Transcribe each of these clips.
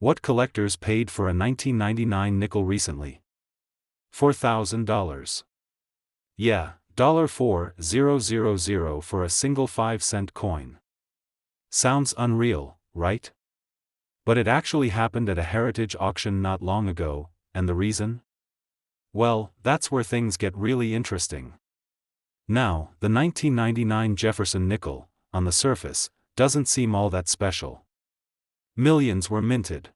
What collectors paid for a 1999 nickel recently? $4,000. Yeah, $4,000 for a single 5-cent coin. Sounds unreal, right? But it actually happened at a heritage auction not long ago, and the reason? Well, that's where things get really interesting. Now, the 1999 Jefferson nickel, on the surface, doesn't seem all that special. Millions were minted.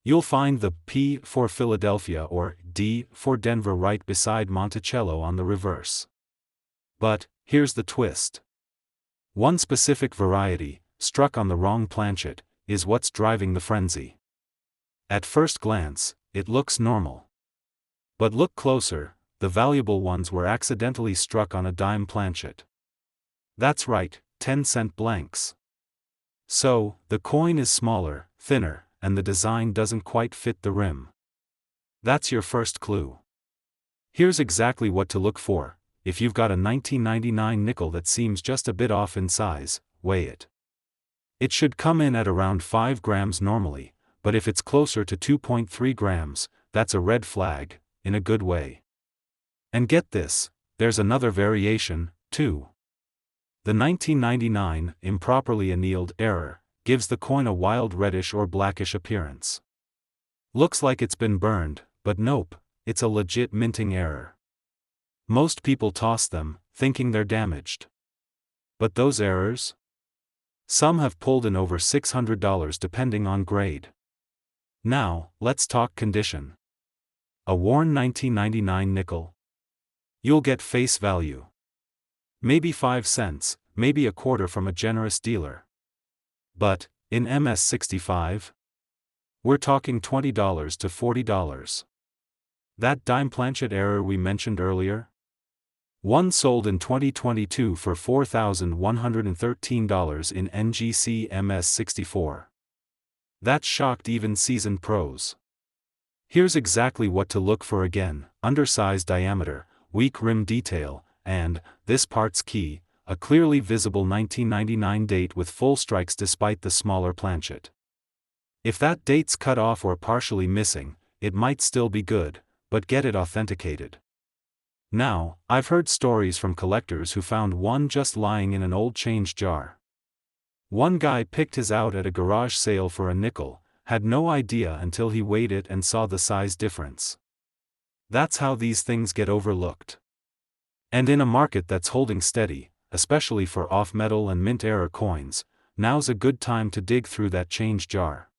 You'll find the P for Philadelphia or D for Denver right beside Monticello on the reverse. But, here's the twist. One specific variety, struck on the wrong planchet, is what's driving the frenzy. At first glance, it looks normal. But look closer, the valuable ones were accidentally struck on a dime planchet. That's right, 10-cent blanks. So, the coin is smaller, thinner, and the design doesn't quite fit the rim. That's your first clue. Here's exactly what to look for. If you've got a 1999 nickel that seems just a bit off in size, weigh it. It should come in at around 5 grams normally, but if it's closer to 2.3 grams, that's a red flag, in a good way. And get this, there's another variation, too. The 1999 improperly annealed error gives the coin a wild reddish or blackish appearance. Looks like it's been burned, but nope, it's a legit minting error. Most people toss them, thinking they're damaged. But those errors? Some have pulled in over $600 depending on grade. Now, let's talk condition. A worn 1999 nickel? You'll get face value. Maybe 5 cents, maybe a quarter from a generous dealer. But, in MS-65? We're talking $20 to $40. That dime planchet error we mentioned earlier? One sold in 2022 for $4,113 in NGC MS-64. That shocked even seasoned pros. Here's exactly what to look for again: undersized diameter, weak rim detail, and, this part's key, a clearly visible 1999 date with full strikes despite the smaller planchet. If that date's cut off or partially missing, it might still be good, but get it authenticated. Now, I've heard stories from collectors who found one just lying in an old change jar. One guy picked his out at a garage sale for a nickel, had no idea until he weighed it and saw the size difference. That's how these things get overlooked. And in a market that's holding steady, especially for off-metal and mint-error coins, now's a good time to dig through that change jar.